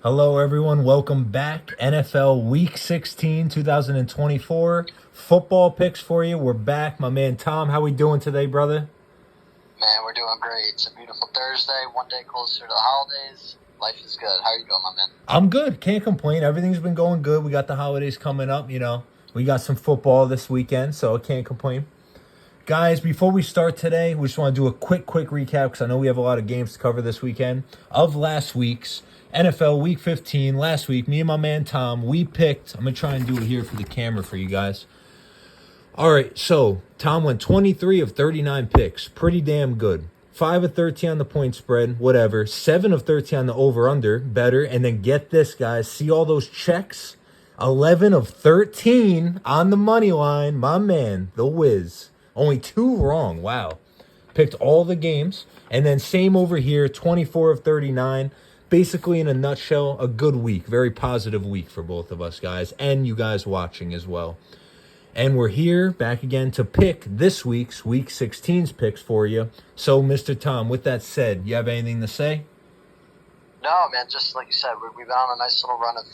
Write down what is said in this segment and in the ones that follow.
Hello, everyone. Welcome back. NFL Week 16, 2024. Football picks for you. We're back. My man Tom, how we doing today, brother? Man, we're doing great. It's a beautiful Thursday, one day closer to the holidays. Life is good. How are you doing, my man? I'm good. Can't complain. Everything's been going good. We got the holidays coming up, We got some football this weekend, so I can't complain. Guys, before we start today, we just want to do a quick recap because I know we have a lot of games to cover this weekend of last week's NFL Week 15. Last week, me and my man Tom, we picked. I'm going to try and do it here for the camera for you guys. All right, so Tom went 23 of 39 picks. Pretty damn good. 5 of 13 on the point spread, whatever. 7 of 13 on the over-under, better. And then get this, guys. See all those checks? 11 of 13 on the money line. My man, the Wiz. Only 2 wrong. Wow. Picked all the games. And then same over here, 24 of 39. Basically, in a nutshell, a good week. Very positive week for both of us, guys. And you guys watching as well. And we're here back again to pick this week's Week 16's picks for you. So, Mr. Tom, with that said, you have anything to say? No, man, just like you said, we've been on a nice little run of,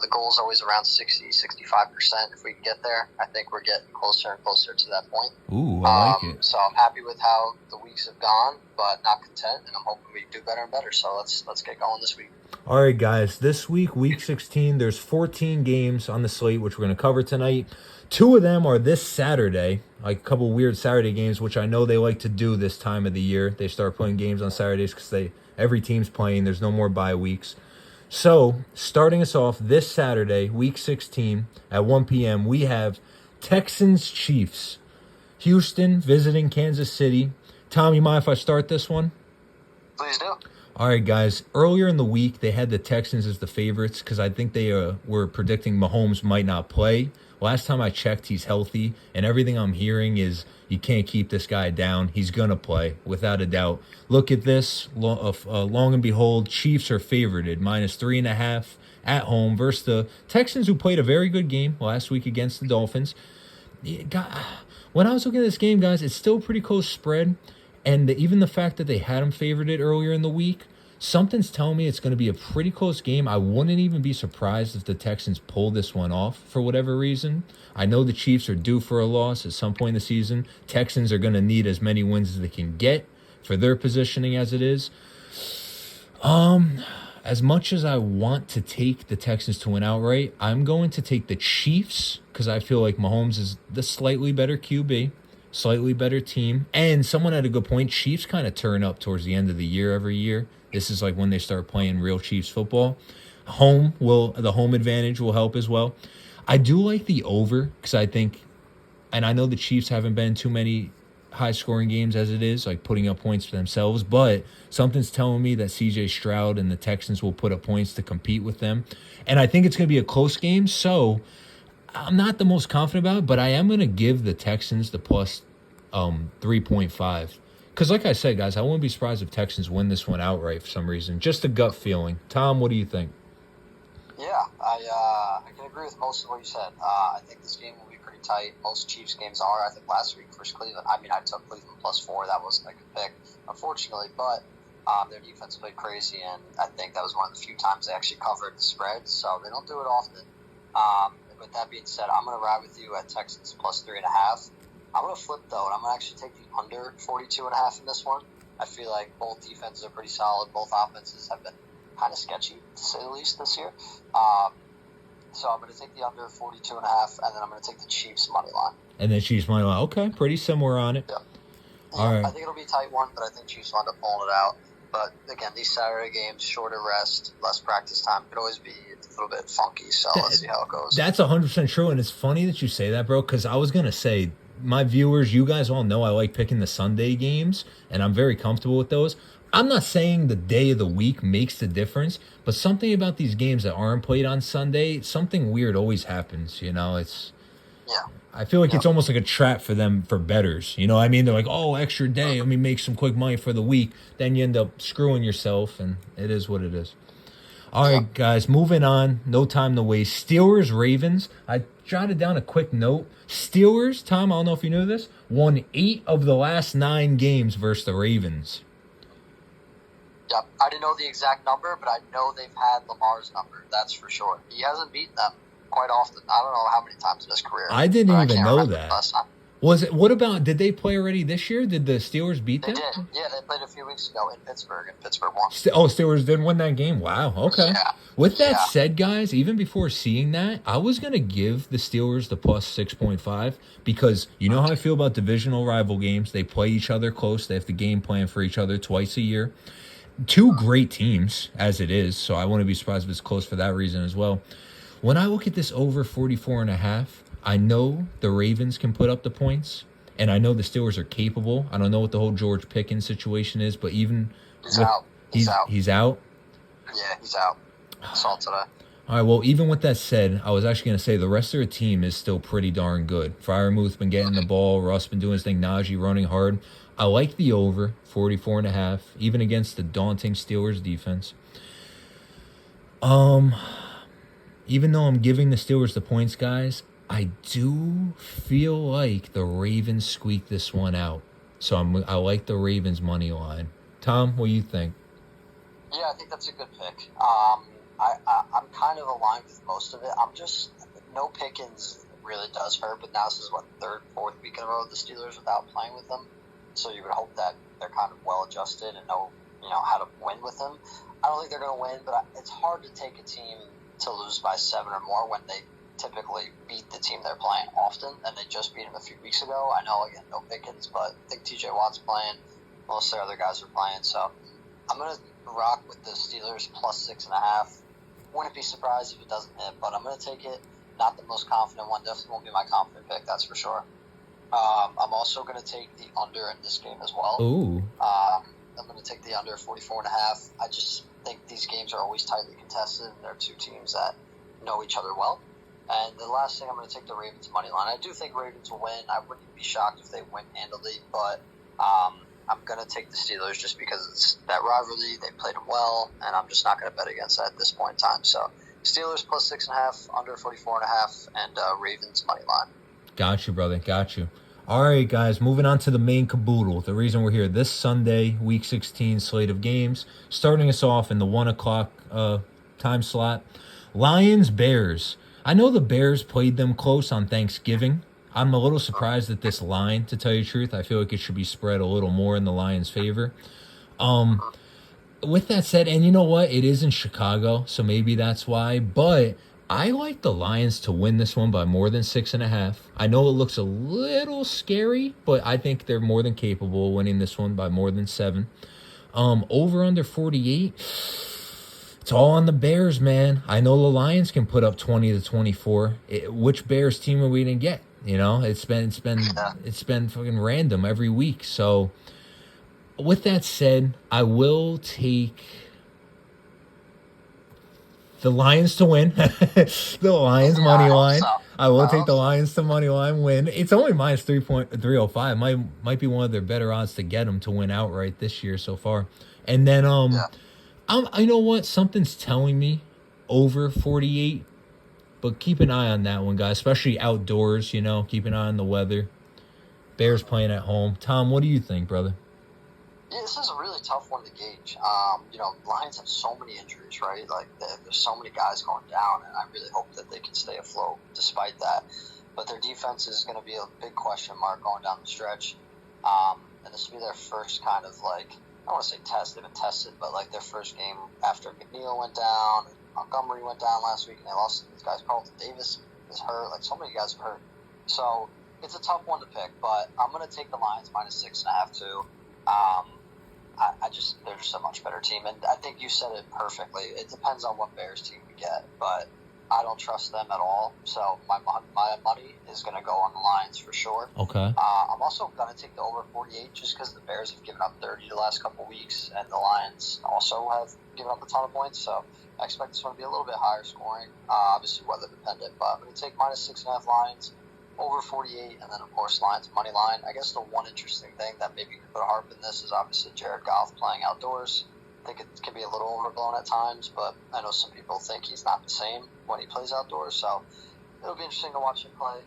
the goal's always around 60, 65%. If we can get there, I think we're getting closer and closer to that point. Ooh, I like it. So I'm happy with how the weeks have gone, but not content, and I'm hoping we do better and better. So let's get going this week. All right, guys, this week, Week 16, there's 14 games on the slate, which we're going to cover tonight. 2 of them are this Saturday, like a couple weird Saturday games, which I know they like to do this time of the year. They start playing games on Saturdays because every team's playing. There's no more bye weeks. So, starting us off this Saturday, Week 16, at 1 p.m., we have Texans-Chiefs. Houston visiting Kansas City. Tom, you mind if I start this one? Please do. All right, guys. Earlier in the week, they had the Texans as the favorites because I think they were predicting Mahomes might not play. Last time I checked, he's healthy, and everything I'm hearing is you can't keep this guy down. He's going to play, without a doubt. Look at this. Long and behold, Chiefs are favorited, -3.5 at home versus the Texans, who played a very good game last week against the Dolphins. When I was looking at this game, guys, it's still a pretty close spread. And even the fact that they had them favorited earlier in the week, something's telling me it's going to be a pretty close game. I wouldn't even be surprised if the Texans pull this one off for whatever reason. I know the Chiefs are due for a loss at some point in the season. Texans are going to need as many wins as they can get for their positioning as it is. As much as I want to take the Texans to win outright, I'm going to take the Chiefs because I feel like Mahomes is the slightly better QB. Slightly better team. And someone had a good point. Chiefs kind of turn up towards the end of the year every year. This is like when they start playing real Chiefs football. The home advantage will help as well. I do like the over because I think, and I know the Chiefs haven't been too many high-scoring games as it is, like putting up points for themselves, but something's telling me that C.J. Stroud and the Texans will put up points to compete with them. And I think it's going to be a close game, so I'm not the most confident about it, but I am going to give the Texans the plus 3.5. Because like I said, guys, I wouldn't be surprised if Texans win this one outright for some reason. Just a gut feeling. Tom, what do you think? Yeah, I can agree with most of what you said. I think this game will be pretty tight. Most Chiefs games are. I think last week versus Cleveland, I took Cleveland +4. That wasn't a good pick, unfortunately, but their defense played crazy, and I think that was one of the few times they actually covered the spread, so they don't do it often. With that being said, I'm going to ride with you at Texans +3.5. I'm going to flip, though, and I'm going to actually take the under 42.5 in this one. I feel like both defenses are pretty solid. Both offenses have been kind of sketchy, to say the least, this year. So I'm going to take the under 42.5, and then I'm going to take the Chiefs money line. And then Chiefs money line. Okay, pretty similar on it. Yeah. All right. I think it'll be a tight one, but I think Chiefs will end up pulling it out. But, again, these Saturday games, shorter rest, less practice time, could always be a little bit funky. So let's see how it goes. That's 100% true, and it's funny that you say that, bro, because I was going to say, my viewers, you guys all know I like picking the Sunday games, and I'm very comfortable with those. I'm not saying the day of the week makes the difference, but something about these games that aren't played on Sunday, something weird always happens, It's... Yeah. I feel like it's almost like a trap for them, for bettors. You know what I mean? They're like, oh, extra day, let me make some quick money for the week. Then you end up screwing yourself, and it is what it is. All right, guys, moving on. No time to waste. Steelers, Ravens. I jotted down a quick note. Steelers, Tom, I don't know if you knew this, won 8 of the last 9 games versus the Ravens. Yep. I didn't know the exact number, but I know they've had Lamar's number. That's for sure. He hasn't beaten them quite often. I don't know how many times in his career. I didn't but even can't know remember that. the last time. What about, did they play already this year? Did the Steelers beat They them? did. Yeah, they played a few weeks ago in Pittsburgh, and Pittsburgh won. Steelers did win that game. Wow. Okay. Yeah. With that Yeah. said, guys, even before seeing that, I was going to give the Steelers the plus 6.5 because you know how I feel about divisional rival games. They play each other close. They have to game plan for each other twice a year. Two great teams as it is, so I wouldn't be surprised if it's close for that reason as well. When I look at this over 44.5, I know the Ravens can put up the points, and I know the Steelers are capable. I don't know what the whole George Pickens situation is, but even He's out. He's out. He's out. Yeah, he's out. I saw it today. All right, well, even with that said, I was actually going to say the rest of their team is still pretty darn good. Freiermuth's been getting the ball. Russ been doing his thing. Najee running hard. I like the over 44.5, even against the daunting Steelers defense. Even though I'm giving the Steelers the points, guys, I do feel like the Ravens squeak this one out. So I like the Ravens money line. Tom, what do you think? Yeah, I think that's a good pick. I'm kind of aligned with most of it. No Pickens really does hurt, but now this is third, fourth week in a row the Steelers without playing with them. So you would hope that they're kind of well adjusted and know how to win with them. I don't think they're going to win, but it's hard to take a team to lose by 7 or more when they typically beat the team they're playing often, and they just beat them a few weeks ago. I know, again, no Pickens, but I think TJ Watt's playing. Most of the other guys are playing, so I'm going to rock with the Steelers plus 6.5. Wouldn't be surprised if it doesn't hit, but I'm going to take it. Not the most confident one. Definitely won't be my confident pick, that's for sure. I'm also going to take the under in this game as well. Ooh. I'm going to take the under 44.5. I just think these games are always tightly contested, and they're two teams that know each other well. And the last thing, I'm going to take the Ravens money line. I do think Ravens will win. I wouldn't be shocked if they win handily, but I'm going to take the Steelers just because it's that rivalry. They played them well, and I'm just not going to bet against that at this point in time. So Steelers plus 6.5, under 44.5, and Ravens money line. Got you, brother. Got you. All right, guys, moving on to the main caboodle. The reason we're here this Sunday, Week 16 slate of games, starting us off in the 1 o'clock time slot. Lions-Bears. I know the Bears played them close on Thanksgiving. I'm a little surprised at this line, to tell you the truth. I feel like it should be spread a little more in the Lions' favor. With that said, and you know what? It is in Chicago, so maybe that's why. But I like the Lions to win this one by more than 6.5. I know it looks a little scary, but I think they're more than capable of winning this one by more than 7. Over under 48. It's all on the Bears, man. I know the Lions can put up 20 to 24. Which Bears team are we gonna get? It's been fucking random every week. So, with that said, I will take the Lions to win. The Lions money line. I will take the Lions to money line win. It's only minus 3.305. Might be one of their better odds to get them to win outright this year so far. And then I know what, something's telling me over 48, but keep an eye on that one, guys, especially outdoors, keep an eye on the weather. Bears playing at home. Tom, what do you think, brother? Yeah, this is a really tough one to gauge. Lions have so many injuries, right? Like, there's so many guys going down, and I really hope that they can stay afloat despite that. But their defense is going to be a big question mark going down the stretch. And this will be their first kind of, I don't want to say test, they've been tested, but their first game after McNeil went down, and Montgomery went down last week, and they lost these guys. Carlton Davis is hurt. So many guys are hurt. So it's a tough one to pick, but I'm going to take the Lions minus 6.5 too. They're just a much better team, and I think you said it perfectly. It depends on what Bears team we get, but I don't trust them at all. So my money is going to go on the Lions for sure. Okay. I'm also going to take the over 48 just because the Bears have given up 30 the last couple weeks, and the Lions also have given up a ton of points. So I expect this one to be a little bit higher scoring, obviously weather dependent. But I'm going to take minus 6.5 Lions, over 48, and then of course Lions money line. I guess the one interesting thing that maybe could put a harp in this is obviously Jared Goff playing outdoors. I think it can be a little overblown at times, but I know some people think he's not the same when he plays outdoors. So it'll be interesting to watch him play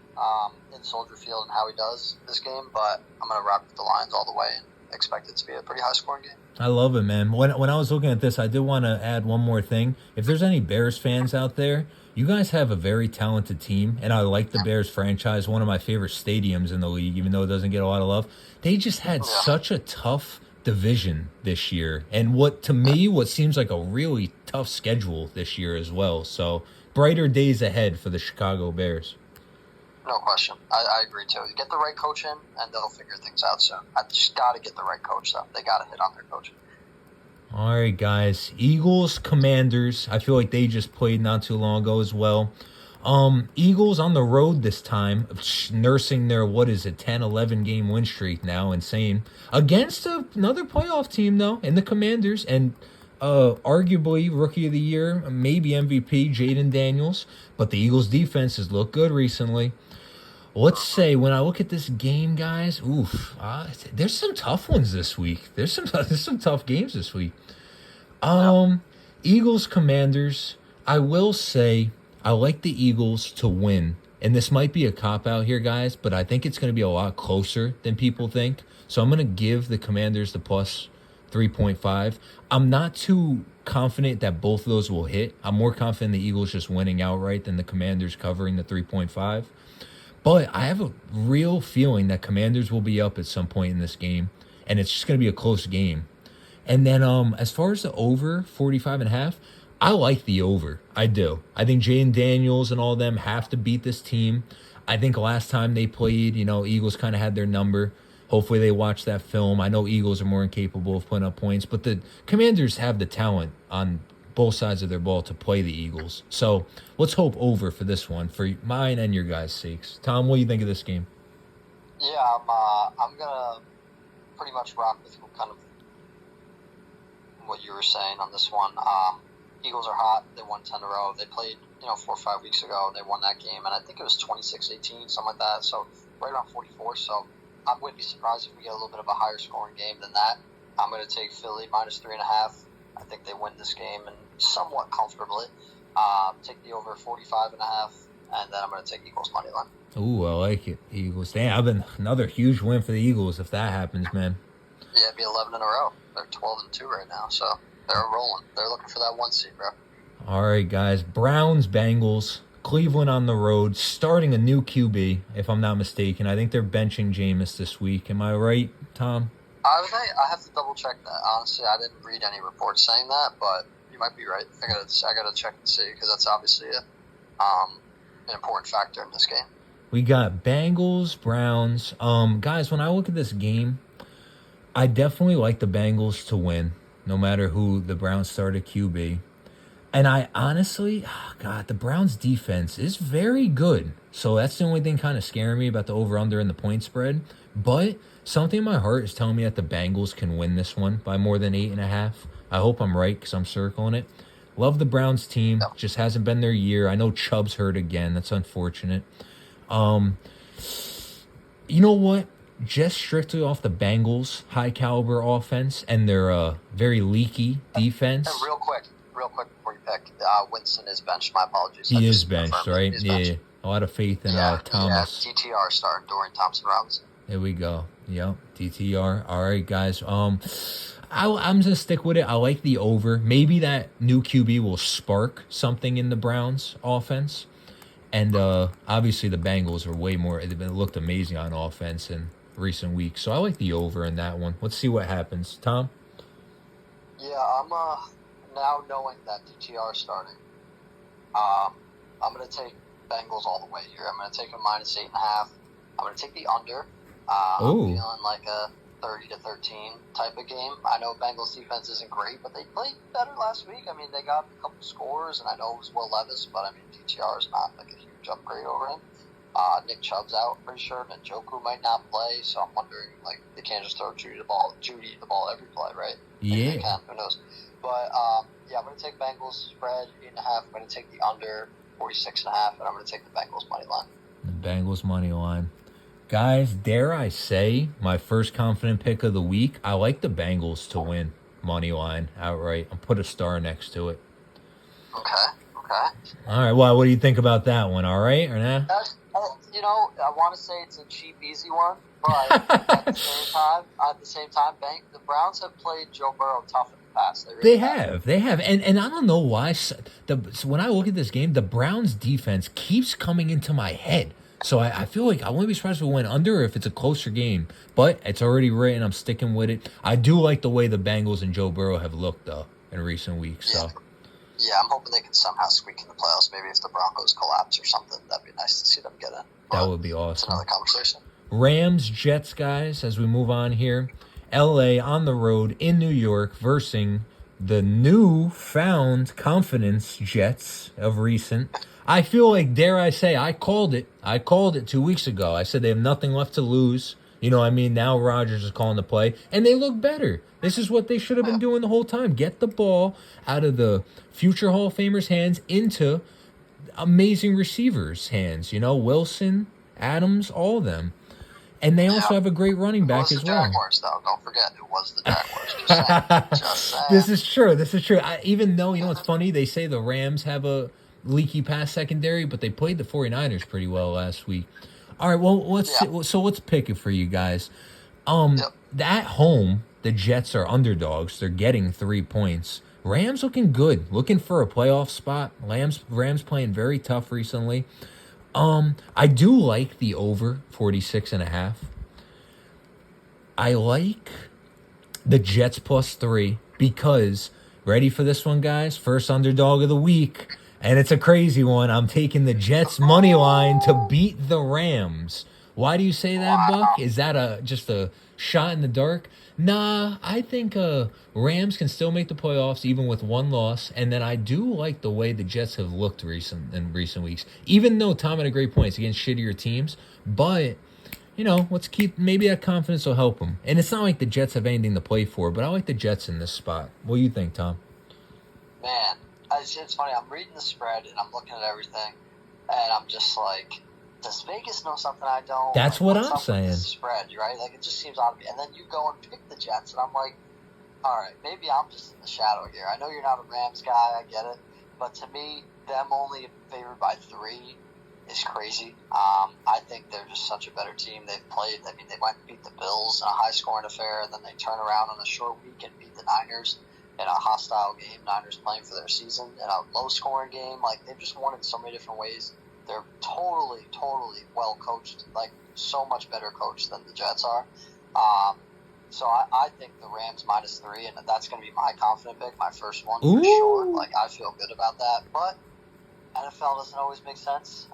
in Soldier Field and how he does this game. But I'm going to rock with the Lions all the way and expect it to be a pretty high scoring game. I love it, man. When I was looking at this, I did want to add one more thing. If there's any Bears fans out there, you guys have a very talented team, and I like the Bears franchise, one of my favorite stadiums in the league, even though it doesn't get a lot of love. They just had Yeah. such a tough division this year, and what seems like a really tough schedule this year as well. So brighter days ahead for the Chicago Bears. No question. I agree too. Get the right coach in, and they'll figure things out soon. I just got to get the right coach, though. They got to hit on their coaching. All right, guys. Eagles, Commanders. I feel like they just played not too long ago as well. Eagles on the road this time, nursing their, 10, 11 game win streak now, insane. Against another playoff team, though, in the Commanders, and arguably Rookie of the Year, maybe MVP, Jaden Daniels. But the Eagles' defense has looked good recently. Let's say when I look at this game, guys, there's some tough ones this week. There's some tough games this week. Eagles, Commanders. I will say I like the Eagles to win, and this might be a cop out here, guys, but I think it's going to be a lot closer than people think. So I'm going to give the Commanders the plus 3.5. I'm not too confident that both of those will hit. I'm more confident the Eagles just winning outright than the Commanders covering the 3.5. But I have a real feeling that Commanders will be up at some point in this game, and it's just going to be a close game. And then as far as the over, 45.5, I like the over. I do. I think Jaden Daniels and all of them have to beat this team. I think last time they played, Eagles kind of had their number. Hopefully they watch that film. I know Eagles are more incapable of putting up points, but the Commanders have the talent on both sides of their ball to play the Eagles. So let's hope over for this one, for mine and your guys' sakes. Tom, what do you think of this game? Yeah, I'm gonna pretty much rock with kind of what you were saying on this one. Eagles are hot. They won 10 in a row. They played, 4 or 5 weeks ago, and they won that game. And I think it was 26-18, something like that. So right around 44. So I wouldn't be surprised if we get a little bit of a higher scoring game than that. I'm going to take Philly minus 3.5. I think they win this game and somewhat comfortably. Take the over 45.5, and then I'm going to take Eagles money line. Ooh, I like it. Eagles. Damn, I've been another huge win for the Eagles if that happens, man. Yeah, it'd be 11 in a row. They're 12-2 right now, so they're rolling. They're looking for that 1 seed, bro. All right, guys. Browns, Bengals. Cleveland on the road, starting a new QB, if I'm not mistaken. I think they're benching Jameis this week. Am I right, Tom? I have to double check that. Honestly, I didn't read any reports saying that, but you might be right. I gotta check and see, because that's obviously an important factor in this game. We got Bengals, Browns. Guys, when I look at this game, I definitely like the Bengals to win, no matter who the Browns start at QB. And I honestly, the Browns defense is very good. So that's the only thing kind of scaring me about the over-under and the point spread. But something in my heart is telling me that the Bengals can win this one by more than 8.5. I hope I'm right, because I'm circling it. Love the Browns team. Just hasn't been their year. I know Chubb's hurt again. That's unfortunate. You know what? Just strictly off the Bengals' high-caliber offense and their very leaky defense. And real quick before you pick, Winston is benched. My apologies. He is benched, right? Yeah. A lot of faith in Thomas. Yeah, DTR starting Dorian Thompson-Robinson. There we go. Yep, DTR. All right, guys. I'm just gonna stick with it. I like the over. Maybe that new QB will spark something in the Browns' offense. And obviously the Bengals are way more. They've looked amazing on offense in recent weeks. So I like the over in that one. Let's see what happens. Tom? Yeah, I'm now knowing that DTR is starting. I'm going to take Bengals all the way here. I'm going to take a minus 8.5. I'm going to take the under. I'm feeling like a 30-13 type of game. I know Bengals defense isn't great, but they played better last week. I mean, they got a couple scores, and I know it was Will Levis, but I mean, DTR is not like a huge upgrade over him. Nick Chubb's out, pretty sure. Njoku might not play, so I'm wondering, like, they can't just throw Judy the ball every play, right? Yeah. Maybe they can, who knows? But, yeah, I'm going to take Bengals spread 8.5. I'm going to take the under 46.5, and I'm going to take the Bengals money line. The Bengals money line. Guys, dare I say, my first confident pick of the week, I like the Bengals to win money line outright. I'll put a star next to it. Okay. All right, well, what do you think about that one? All right or nah? I want to say it's a cheap, easy one, But at the same time, the Browns have played Joe Burrow tough in the past. They They really have, they have, and I don't know why. So when I look at this game, the Browns defense keeps coming into my head. So I feel like I wouldn't be surprised if we went under or if it's a closer game. But it's already written. I'm sticking with it. I do like the way the Bengals and Joe Burrow have looked though in recent weeks. Yeah. So Yeah, I'm hoping they can somehow squeak in the playoffs. Maybe if the Broncos collapse or something, that'd be nice to see them get in. that But would be it's awesome. another conversation. Rams, Jets, guys, as we move on here. LA on the road in New York versus the new-found confidence Jets of recent. I feel like, dare I say, I called it. I called it 2 weeks ago. I said they have nothing left to lose. You know what I mean? Now Rodgers is calling the play, and they look better. This is what they should have been doing the whole time. Get the ball out of the future Hall of Famers' hands into amazing receivers' hands. You know, Wilson, Adams, all of them. And they also have a great running back as well. It was the Jaguars, though. Don't forget, it was the Jaguars. Just saying. Just saying. This is true. This is true. Even though, you know what's funny? They say the Rams have a leaky pass secondary, but they played the 49ers pretty well last week. All right, well, let's pick it for you guys. At home, the Jets are underdogs. They're getting 3 points. Rams looking good, looking for a playoff spot. Rams playing very tough recently. I do like the over 46.5. I like the Jets +3 because, ready for this one, guys? First underdog of the week, and it's a crazy one. I'm taking the Jets money line to beat the Rams. Why do you say that, Buck? Is that just a shot in the dark? Nah, I think Rams can still make the playoffs even with one loss, and then I do like the way the Jets have looked in recent weeks. Even though Tom had a great points against shittier teams, but you know, maybe that confidence will help them. And it's not like the Jets have anything to play for, but I like the Jets in this spot. What do you think, Tom? Man, it's funny. I'm reading the spread and I'm looking at everything, and I'm just like, does Vegas know something I don't? That's like, what I'm saying. This spread, right? Like, it just seems odd to me. And then you go and pick the Jets, and I'm like, all right, maybe I'm just in the shadow here. I know you're not a Rams guy, I get it, but to me, them only favored by 3 is crazy. I think they're just such a better team. They've played. I mean, they went and beat the Bills in a high-scoring affair, and then they turn around on a short week and beat the Niners in a hostile game. Niners playing for their season in a low-scoring game. Like, they've just won in so many different ways. They're totally well coached, like so much better coached than the Jets are. So I think the Rams -3, and that's going to be my confident pick, my first one for sure. Like, I feel good about that. But NFL doesn't always make sense,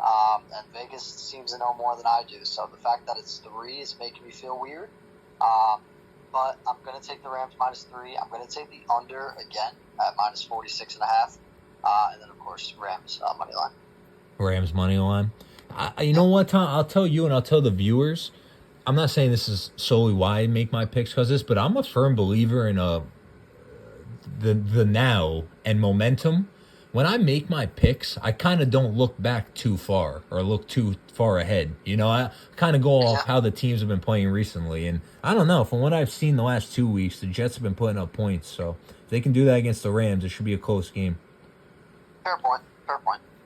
and Vegas seems to know more than I do. So the fact that it's 3 is making me feel weird. But I'm going to take the Rams -3. I'm going to take the under again at -46.5. And then, of course, Rams money line. Rams money line. You know what, Tom? I'll tell you and I'll tell the viewers. I'm not saying this is solely why I make my picks because this, but I'm a firm believer in the now and momentum. When I make my picks, I kind of don't look back too far or look too far ahead. You know, I kind of go off how the teams have been playing recently. And I don't know, from what I've seen the last 2 weeks, the Jets have been putting up points. So if they can do that against the Rams, it should be a close game. Fair point.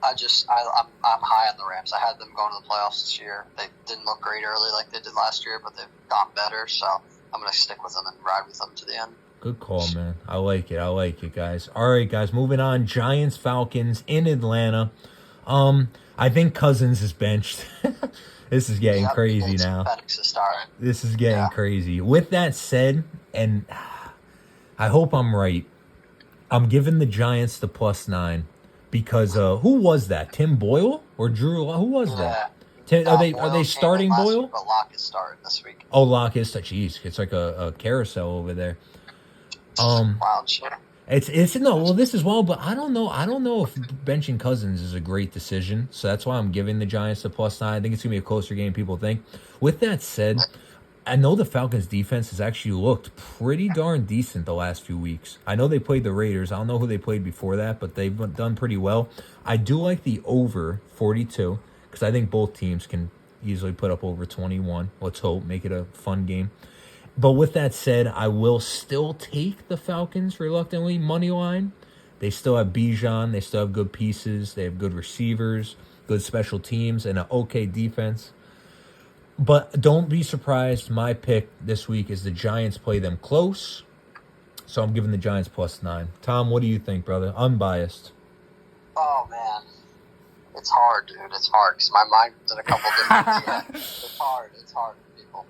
I'm high on the Rams. I had them going to the playoffs this year. They didn't look great early like they did last year, but they've gotten better. So I'm going to stick with them and ride with them to the end. Good call, man. I like it, guys. All right, guys, moving on. Giants, Falcons in Atlanta. I think Cousins is benched. This is getting crazy now. This is getting crazy. With that said, and I hope I'm right, I'm giving the Giants the +9 because who was that? Tim Boyle or Drew? Who was that? Are they starting Boyle? Week, but Locke is starting this week. Oh, Locke is such ease. It's like a carousel over there. Wow, sure. It's no. Well, this is but I don't know. I don't know if benching Cousins is a great decision. So that's why I'm giving the Giants the +9. I think it's gonna be a closer game. People think. With that said, I know the Falcons defense has actually looked pretty darn decent the last few weeks. I know they played the Raiders. I don't know who they played before that, but they've done pretty well. I do like the over 42 because I think both teams can easily put up over 21. Let's hope, make it a fun game. But with that said, I will still take the Falcons reluctantly money line. They still have Bijan. They still have good pieces. They have good receivers, good special teams, and an okay defense. But don't be surprised. My pick this week is the Giants play them close. So I'm giving the Giants +9. Tom, what do you think, brother? Unbiased. Oh man, it's hard, dude. It's hard because my mind was in a couple different. Yeah, it's hard. It's hard for people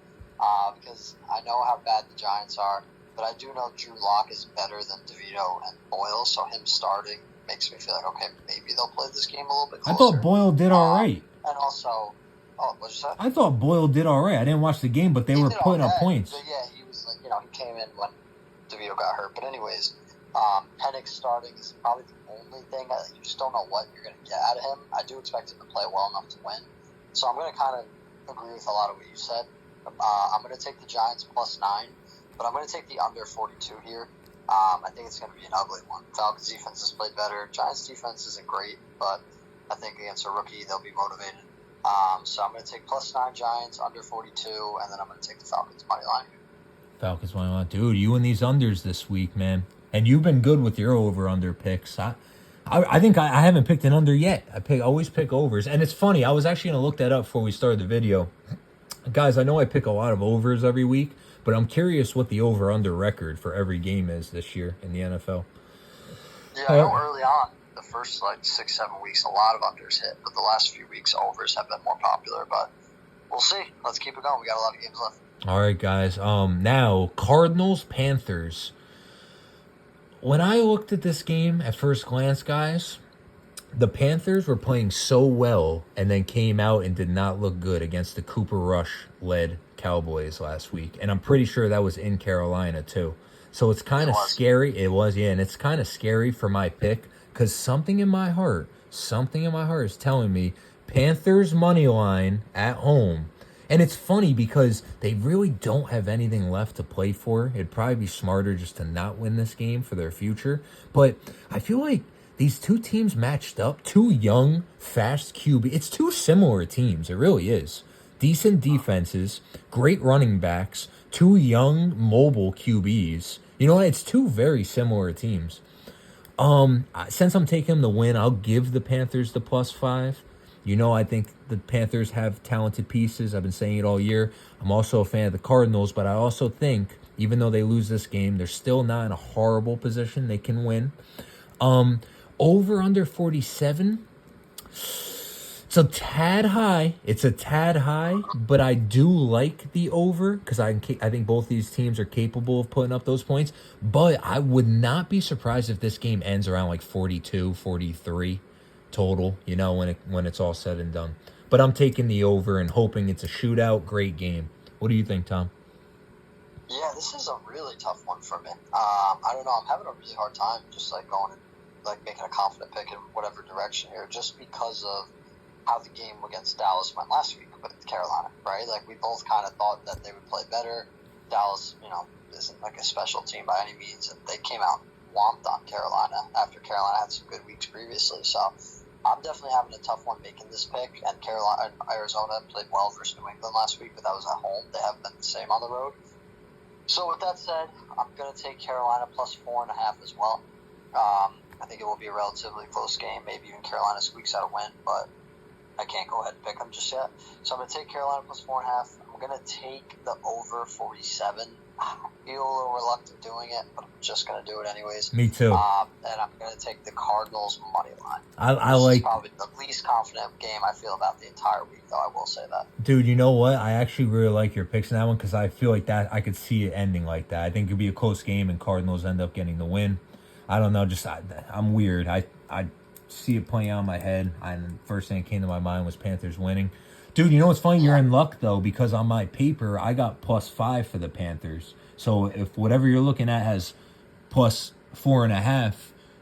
because I know how bad the Giants are, but I do know Drew Lock is better than DeVito and Boyle. So him starting makes me feel like okay, maybe they'll play this game a little bit I closer. thought Boyle did all right. And also, what'd you say? I thought Boyle did all right. I didn't watch the game, but they were did putting all up right. points. But yeah, he was like, he came in when DeVito got hurt. But anyways, Penix starting is probably the only thing. You just don't know what you're going to get out of him. I do expect him to play well enough to win. So I'm going to kind of agree with a lot of what you said. I'm going to take the Giants +9, but I'm going to take the under 42 here. I think it's going to be an ugly one. Falcons defense has played better. Giants defense isn't great, but I think against a rookie, they'll be motivated. So I'm going to take +9 Giants, under 42, and then I'm going to take the Falcons money line. Falcons money line. Dude, you and these unders this week, man. And you've been good with your over-under picks. I think I haven't picked an under yet. I always pick overs. And it's funny, I was actually going to look that up before we started the video. Guys, I know I pick a lot of overs every week, but I'm curious what the over-under record for every game is this year in the NFL. Yeah, I know early on, the first 6-7 weeks, a lot of unders hit, but the last few weeks, overs have been more popular. But we'll see. Let's keep it going. We got a lot of games left. All right, guys. Now, Cardinals-Panthers. When I looked at this game at first glance, guys, the Panthers were playing so well and then came out and did not look good against the Cooper Rush-led Cowboys last week. And I'm pretty sure that was in Carolina, too. So it's kind of scary. It was, yeah, and it's kind of scary for my pick because something in my heart is telling me Panthers money line at home. And it's funny because they really don't have anything left to play for. It'd probably be smarter just to not win this game for their future. But I feel like these two teams matched up, two young, fast QB. It's two similar teams. It really is. Decent defenses, great running backs, two young, mobile QBs. You know what? It's two very similar teams. Since I'm taking them to win, I'll give the Panthers the +5. I think the Panthers have talented pieces. I've been saying it all year. I'm also a fan of the Cardinals, but I also think, even though they lose this game, they're still not in a horrible position. They can win. Over under 47. It's a tad high. But I do like the over because I think both these teams are capable of putting up those points. But I would not be surprised if this game ends around 42, 43. Total, when it's all said and done. But I'm taking the over and hoping it's a shootout. Great game. What do you think, Tom? Yeah, this is a really tough one for me. I don't know. I'm having a really hard time just going and making a confident pick in whatever direction here, just because of how the game against Dallas went last week with Carolina, right? We both kind of thought that they would play better. Dallas, isn't a special team by any means, and they came out and whomped on Carolina after Carolina had some good weeks previously. So I'm definitely having a tough one making this pick. And Arizona played well versus New England last week, but that was at home. They haven't been the same on the road. So with that said, I'm going to take Carolina +4.5 as well. I think it will be a relatively close game. Maybe even Carolina squeaks out a win, but I can't go ahead and pick them just yet. So I'm going to take Carolina +4.5. I'm going to take the over 47. I feel a little reluctant doing it, but I'm just going to do it anyways. Me too. And I'm going to take the Cardinals money line. This is probably the least confident game I feel about the entire week, though. I will say that. Dude, you know what? I actually really like your picks in that one because I feel like that I could see it ending like that. I think it'd be a close game and Cardinals end up getting the win. I don't know. I'm weird. I see it playing out in my head. And first thing that came to my mind was Panthers winning. Dude, you know what's funny? You're in luck, though, because on my paper, I got +5 for the Panthers. So if whatever you're looking at has +4.5,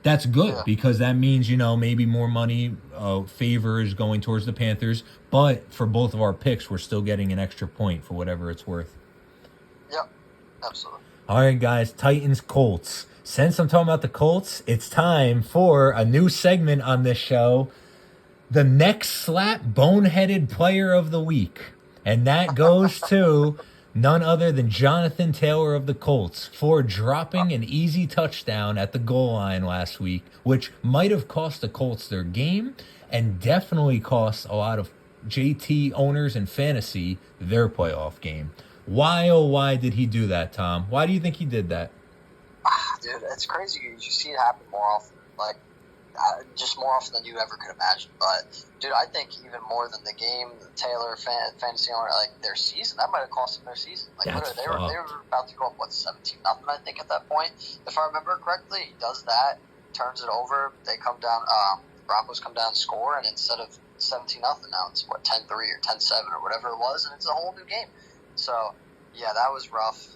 that's good because that means, maybe more money favors going towards the Panthers. But for both of our picks, we're still getting an extra point for whatever it's worth. Yep, absolutely. All right, guys, Titans-Colts. Since I'm talking about the Colts, it's time for a new segment on this show. The next slap boneheaded player of the week. And that goes to none other than Jonathan Taylor of the Colts for dropping an easy touchdown at the goal line last week, which might have cost the Colts their game and definitely cost a lot of JT owners in fantasy their playoff game. Why, oh, why did he do that, Tom? Why do you think he did that? Dude, it's crazy. You see it happen more often. Like, just more often than you ever could imagine. But, dude, I think even more than the game, the Taylor fantasy owner, like, their season, that might have cost them their season. Like, That's literally, they were about to go up, 17-0, I think, at that point. If I remember correctly, he does that, turns it over, they come down, Broncos come down and score, and instead of 17-0, now it's, 10-3 or 10-7 or whatever it was, and it's a whole new game. So, yeah, that was rough.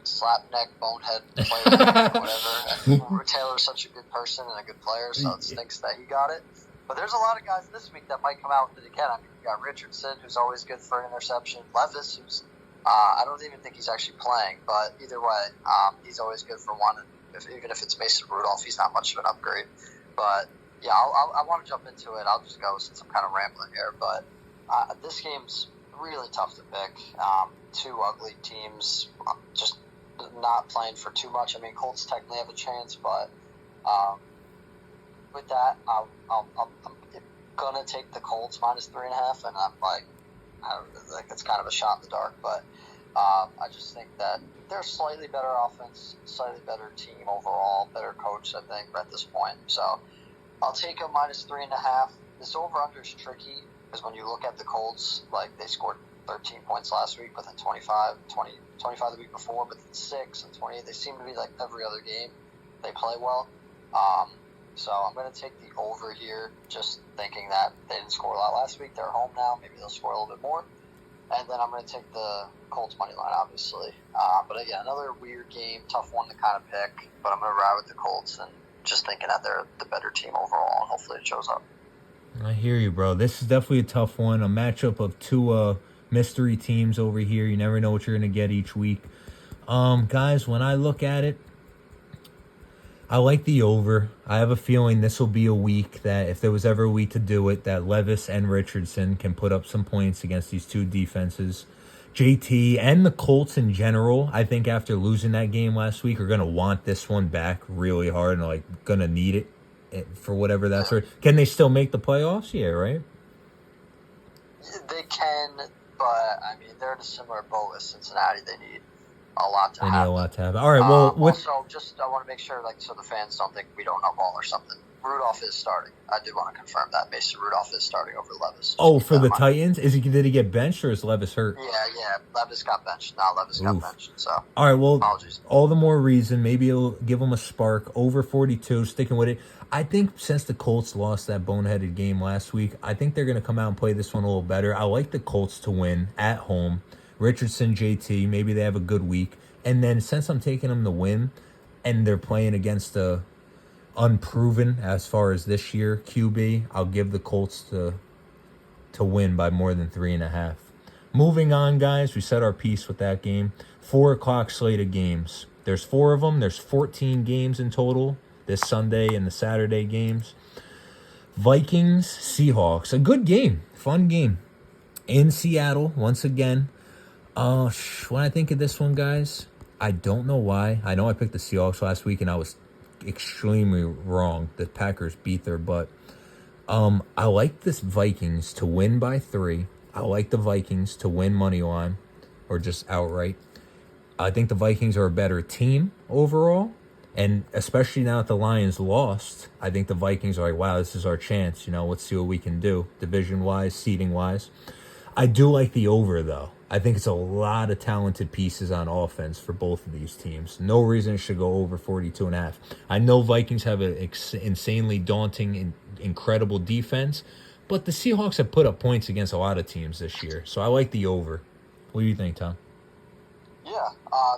Slapneck, bonehead player, whatever. Taylor's such a good person and a good player, so it stinks that he got it. But there's a lot of guys this week that might come out with it again. I mean, you got Richardson, who's always good for an interception. Levis, who's I don't even think he's actually playing, but either way, he's always good for one. And even if it's Mason Rudolph, he's not much of an upgrade. But yeah, I want to jump into it. I'll just go since I'm kind of rambling here. But this game's really tough to pick. Two ugly teams, just not playing for too much. I mean, Colts technically have a chance, but with that, I'm gonna take the Colts -3.5, and I'm like, it's kind of a shot in the dark, but I just think that they're slightly better offense, slightly better team overall, better coach, I think, at this point. So I'll take a -3.5. This over/under is tricky because when you look at the Colts, like they scored 13 points last week, but then 25 the week before, but then 6 and 28. They seem to be like every other game. They play well. So I'm going to take the over here, just thinking that they didn't score a lot last week. They're home now. Maybe they'll score a little bit more. And then I'm going to take the Colts money line, obviously. But again, another weird game, tough one to kind of pick. But I'm going to ride with the Colts and just thinking that they're the better team overall. And hopefully it shows up. I hear you, bro. This is definitely a tough one. A matchup of two mystery teams over here. You never know what you're going to get each week. Guys, when I look at it, I like the over. I have a feeling this will be a week that if there was ever a week to do it, that Levis and Richardson can put up some points against these two defenses. JT and the Colts in general, I think after losing that game last week, are going to want this one back really hard and like going to need it for whatever that's worth. Can they still make the playoffs? Yeah, right? They can, but I mean, they're in a similar boat as Cincinnati. They need a lot to happen. All right, well, also, I want to make sure, like, so the fans don't think we don't know ball or something. Rudolph is starting. I do want to confirm that. Mason Rudolph is starting over Levis. For the Titans? Did he get benched or is Levis hurt? Yeah. Levis got benched. Now Levis got benched. So, all right, well, apologies. All the more reason. Maybe it'll give him a spark. Over 42, sticking with it. I think since the Colts lost that boneheaded game last week, I think they're going to come out and play this one a little better. I like the Colts to win at home. Richardson, JT, maybe they have a good week. And then since I'm taking them to win and they're playing against the unproven as far as this year QB, I'll give the Colts to win by more than 3.5. Moving on, guys, we said our piece with that game. 4 o'clock slate of games. There's 4 of them. There's 14 games in total this Sunday and the Saturday games. Vikings, Seahawks. A good game. Fun game. In Seattle, once again. When I think of this one, guys, I don't know why. I know I picked the Seahawks last week, and I was extremely wrong. The Packers beat their butt. I like this Vikings to win by 3. I like the Vikings to win money line or just outright. I think the Vikings are a better team overall, and especially now that the Lions lost, I think the Vikings are like, wow, this is our chance. Let's see what we can do division-wise, seeding-wise. I do like the over, though. I think it's a lot of talented pieces on offense for both of these teams. No reason it should go over 42.5. I know Vikings have an insanely daunting and incredible defense, but the Seahawks have put up points against a lot of teams this year. So I like the over. What do you think, Tom? Yeah,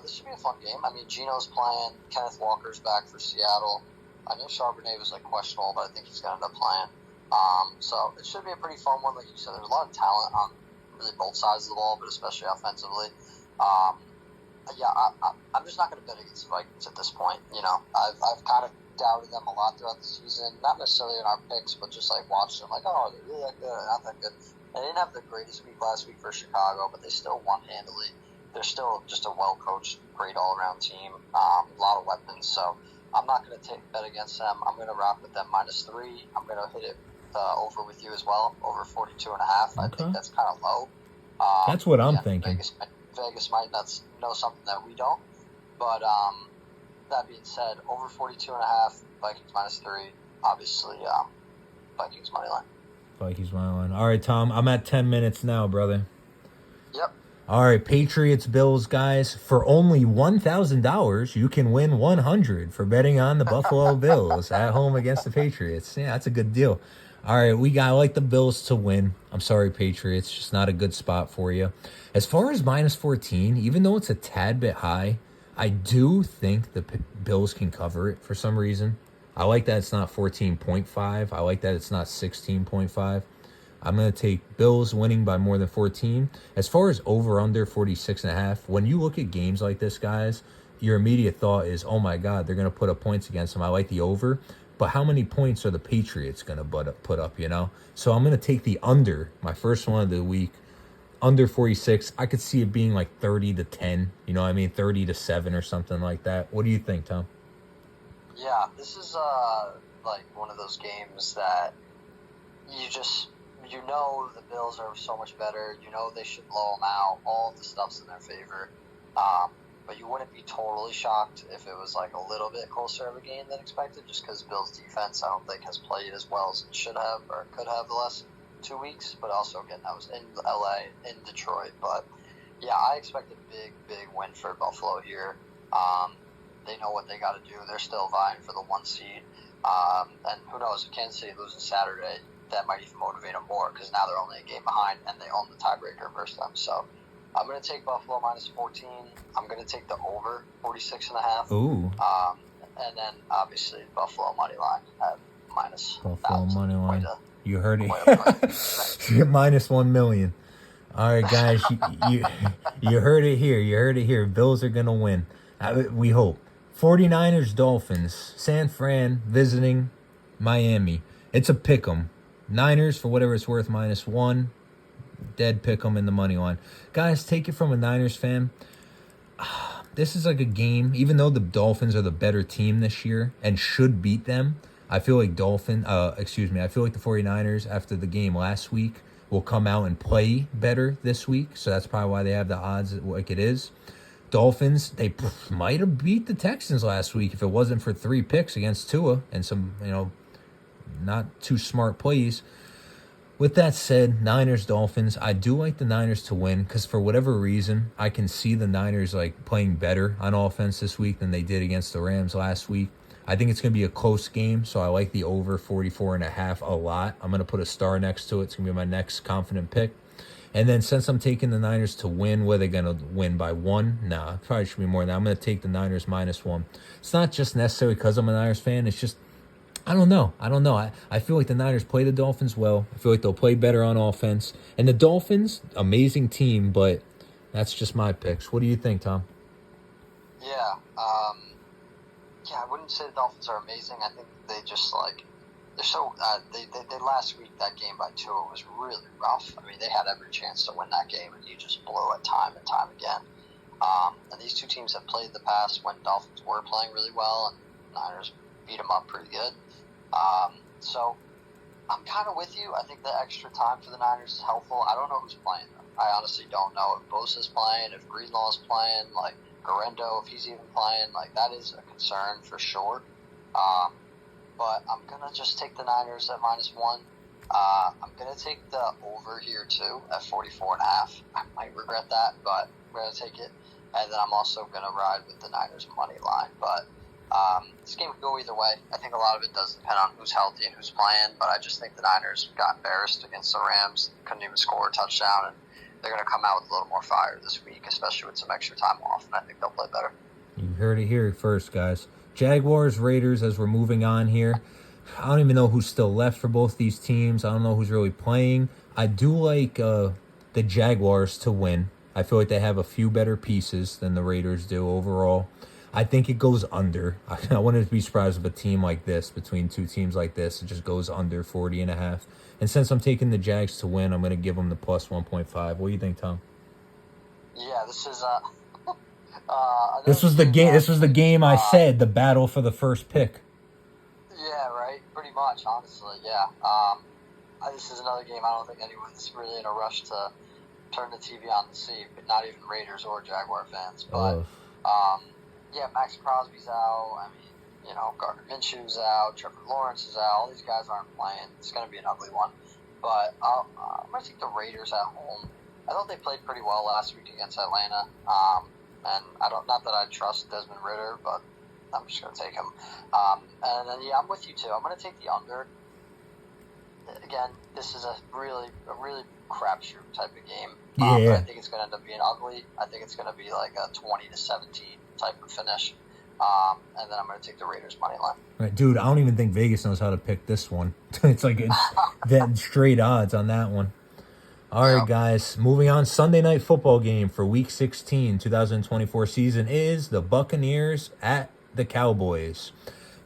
this should be a fun game. I mean, Geno's playing. Kenneth Walker's back for Seattle. I know Charbonnet was questionable, but I think he's going to end up playing. So it should be a pretty fun one. Like you said, there's a lot of talent on really both sides of the ball, but especially offensively. I'm just not going to bet against the Vikings at this point. I've kind of doubted them a lot throughout the season, not necessarily in our picks, but just like watched them, like, oh, they're really that good, not that good. They didn't have the greatest week last week for Chicago, but they still won handily. They're still just a well-coached, great all-around team, a lot of weapons. So I'm not going to bet against them. I'm going to rock with them -3. I'm going to hit it over with you as well, over 42.5. I Okay. think that's kind of low. That's what I'm thinking. Vegas might not know something that we don't. But that being said, over 42.5, Vikings -3. Obviously, Vikings money line. Vikings money line. All right, Tom. I'm at 10 minutes now, brother. Yep. All right, Patriots, Bills, guys. For only $1,000, you can win $100 for betting on the Buffalo Bills at home against the Patriots. Yeah, that's a good deal. All right, I like the Bills to win. I'm sorry, Patriots, just not a good spot for you. As far as -14, even though it's a tad bit high, I do think the Bills can cover it for some reason. I like that it's not 14.5. I like that it's not 16.5. I'm going to take Bills winning by more than 14. As far as over-under 46.5, when you look at games like this, guys, your immediate thought is, oh my God, they're going to put up points against them. I like the over. But how many points are the Patriots going to put up, you know? So I'm going to take the under, my first one of the week, under 46. I could see it being like 30-10, you know what I mean? 30-7 or something like that. What do you think, Tom? Yeah, this is like one of those games that you know the Bills are so much better. You know they should blow them out. All of the stuff's in their favor. But you wouldn't be totally shocked if it was like a little bit closer of a game than expected, just because Bills' defense, I don't think, has played as well as it should have or could have the last 2 weeks. But also, again, that was in LA, in Detroit. But yeah, I expect a big win for Buffalo here. They know what they got to do. They're still vying for the 1 seed. And who knows, if Kansas City loses Saturday, that might even motivate them more, because now they're only a game behind and they own the tiebreaker versus them. So I'm going to take Buffalo -14. I'm going to take the over 46.5. Ooh. And then obviously Buffalo money line at Buffalo money line. You heard it. -1 million. All right, guys, you heard it here. You heard it here. Bills are going to win. We hope. 49ers, Dolphins. San Fran visiting Miami. It's a pick 'em. Niners, for whatever it's worth, -1. Dead pick 'em in the money line. Guys, take it from a Niners fan. This is like a game, even though the Dolphins are the better team this year and should beat them, I feel like I feel like the 49ers, after the game last week, will come out and play better this week. So that's probably why they have the odds like it is. Dolphins, they might have beat the Texans last week if it wasn't for 3 picks against Tua and some, not too smart plays. With that said, Niners, Dolphins, I do like the Niners to win because for whatever reason, I can see the Niners like playing better on offense this week than they did against the Rams last week. I think it's going to be a close game, so I like the over 44.5 a lot. I'm going to put a star next to it. It's going to be my next confident pick. And then since I'm taking the Niners to win, where they're going to win by 1? Nah, probably should be more than that. I'm going to take the Niners -1. It's not just necessarily because I'm a Niners fan. It's just, I don't know. I feel like the Niners play the Dolphins well. I feel like they'll play better on offense. And the Dolphins, amazing team, but that's just my picks. What do you think, Tom? Yeah, I wouldn't say the Dolphins are amazing. I think they just they're so they last week, that game by 2 was really rough. I mean, they had every chance to win that game, and you just blow it time and time again. And these two teams have played the past when Dolphins were playing really well, and Niners beat them up pretty good. So I'm kind of with you. I think the extra time for the Niners is helpful. I don't know who's playing them. I honestly don't know if Bosa's playing, if Greenlaw's playing, like Garendo, if he's even playing. Like, that is a concern for sure. But I'm going to just take the Niners at -1. I'm going to take the over here, too, at 44.5. I might regret that, but I'm going to take it. And then I'm also going to ride with the Niners money line. But this game could go either way. I think a lot of it does depend on who's healthy and who's playing, but I just think the Niners got embarrassed against the Rams, couldn't even score a touchdown, and they're going to come out with a little more fire this week, especially with some extra time off, and I think they'll play better. You heard it here first, guys. Jaguars, Raiders, as we're moving on here. I don't even know who's still left for both these teams. I don't know who's really playing. I do like the Jaguars to win. I feel like they have a few better pieces than the Raiders do overall. I think it goes under. I wouldn't be surprised if a team like this, between two teams like this, it just goes under 40.5. And since I'm taking the Jags to win, I'm going to give them the plus 1.5. What do you think, Tom? Yeah, this is This was the game. This was the game I said the battle for the first pick. Yeah, right. Pretty much, honestly. Yeah. This is another game I don't think anyone's really in a rush to turn the TV on to see, but not even Raiders or Jaguar fans. But yeah, Max Crosby's out. I mean, Gardner Minshew's out. Trevor Lawrence is out. All these guys aren't playing. It's going to be an ugly one. But I'm going to take the Raiders at home. I thought they played pretty well last week against Atlanta. And not that I trust Desmond Ridder, but I'm just going to take him. And then, I'm with you too. I'm going to take the under. Again, this is a really crapshoot type of game. Yeah. I think it's going to end up being ugly. I think it's going to be like a 20-17 type of finish. And then I'm going to take the Raiders money line. Right, dude, I don't even think Vegas knows how to pick this one. It's like that straight odds on that one. All right, guys, moving on. Sunday night football game for Week 16, 2024 season is the Buccaneers at the Cowboys.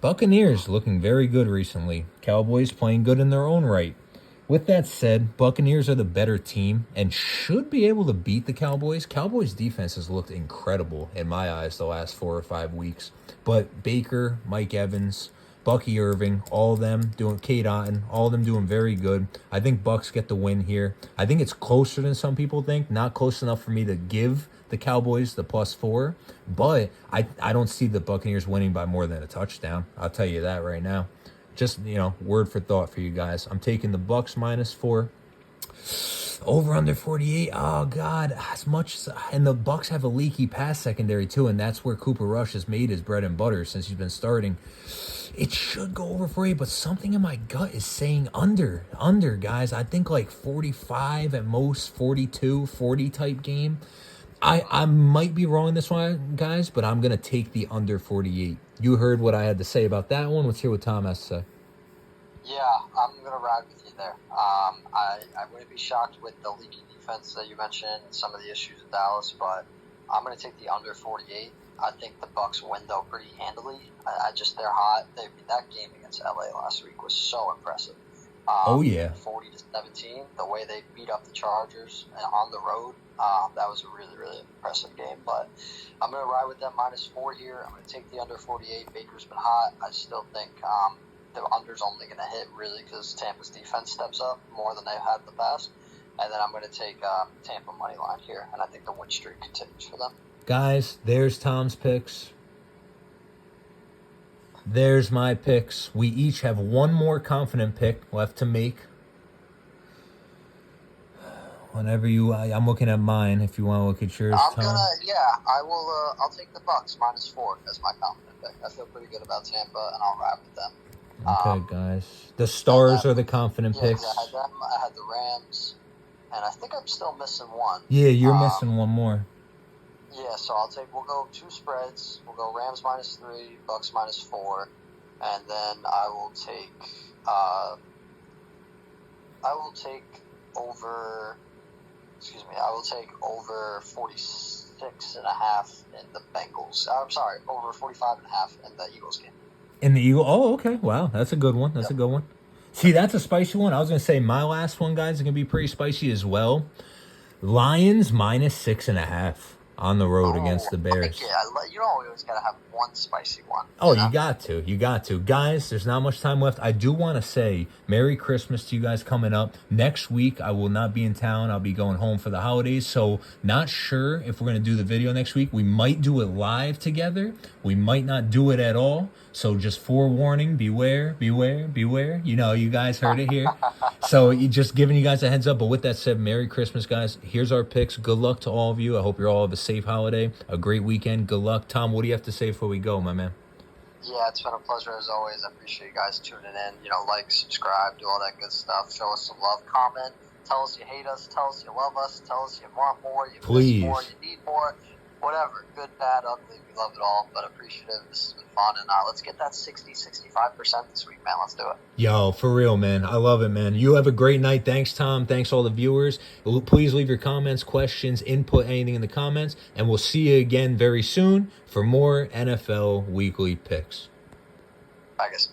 Buccaneers looking very good recently. Cowboys playing good in their own right. With that said, Buccaneers are the better team and should be able to beat the Cowboys. Cowboys defense has looked incredible in my eyes the last 4 or 5 weeks. But Baker, Mike Evans, Bucky Irving, all of them doing, Kate Otten, all of them doing very good. I think Bucks get the win here. I think it's closer than some people think. Not close enough for me to give the Cowboys the +4. But I don't see the Buccaneers winning by more than a touchdown. I'll tell you that right now. Just, word for thought for you guys. I'm taking the Bucks -4. Over under 48. Oh, God. And the Bucks have a leaky pass secondary, too, and that's where Cooper Rush has made his bread and butter since he's been starting. It should go over 48, but something in my gut is saying under. Under, guys. I think like 45 at most, 42, 40 type game. I might be wrong this one, guys, but I'm going to take the under 48. You heard what I had to say about that one. Let's hear what Tom has to say. Yeah, I'm going to ride with you there. I wouldn't be shocked with the leaky defense that you mentioned, some of the issues with Dallas, but I'm going to take the under 48. I think the Bucks win, though, pretty handily. They're hot. That game against LA last week was so impressive. 40-17, the way they beat up the Chargers on the road, that was a really, really impressive game. But I'm going to ride with them -4 here. I'm going to take the under 48. Baker's been hot. I still think the under's only going to hit, really, because Tampa's defense steps up more than they've had in the past. And then I'm going to take Tampa money line here, and I think the win streak continues for them. Guys, there's Tom's picks. There's my picks. We each have one more confident pick left to make. Whenever I'm looking at mine. If you want to look at yours, Tom. I will. I'll take the Bucks -4 as my confident pick. I feel pretty good about Tampa, and I'll ride with them. Okay, guys. The stars are the confident picks. I had them. I had the Rams, and I think I'm still missing one. Yeah, you're missing one more. Yeah, so we'll go 2 spreads. We'll go Rams -3, Bucks -4, and then I will take over. I will take over 46.5 in the Bengals. I'm sorry, over 45.5 in the Eagles game. In the Eagle? Oh, okay. Wow, that's a good one. That's a good one. See, that's a spicy one. I was going to say my last one, guys, is going to be pretty spicy as well. Lions -6.5 on the road against the Bears. Yeah, you always got to have one spicy one. Oh, you got to. You got to. Guys, there's not much time left. I do want to say Merry Christmas to you guys coming up. Next week, I will not be in town. I'll be going home for the holidays. So not sure if we're going to do the video next week. We might do it live together. We might not do it at all. So just forewarning, beware, beware, beware. You guys heard it here. So just giving you guys a heads up. But with that said, Merry Christmas, guys. Here's our picks. Good luck to all of you. I hope you all have a safe holiday, a great weekend. Good luck. Tom, what do you have to say before we go, my man? Yeah, it's been a pleasure as always. I appreciate you guys tuning in. Like, subscribe, do all that good stuff. Show us some love, comment. Tell us you hate us. Tell us you love us. Tell us you want more. You miss more. You need more. Whatever. Good, bad, ugly. We love it all. But appreciative. This has been fun. And let's get that 60-65% this week, man. Let's do it. Yo, for real, man. I love it, man. You have a great night. Thanks, Tom. Thanks, all the viewers. Please leave your comments, questions, input, anything in the comments. And we'll see you again very soon for more NFL Weekly Picks. Bye, guys.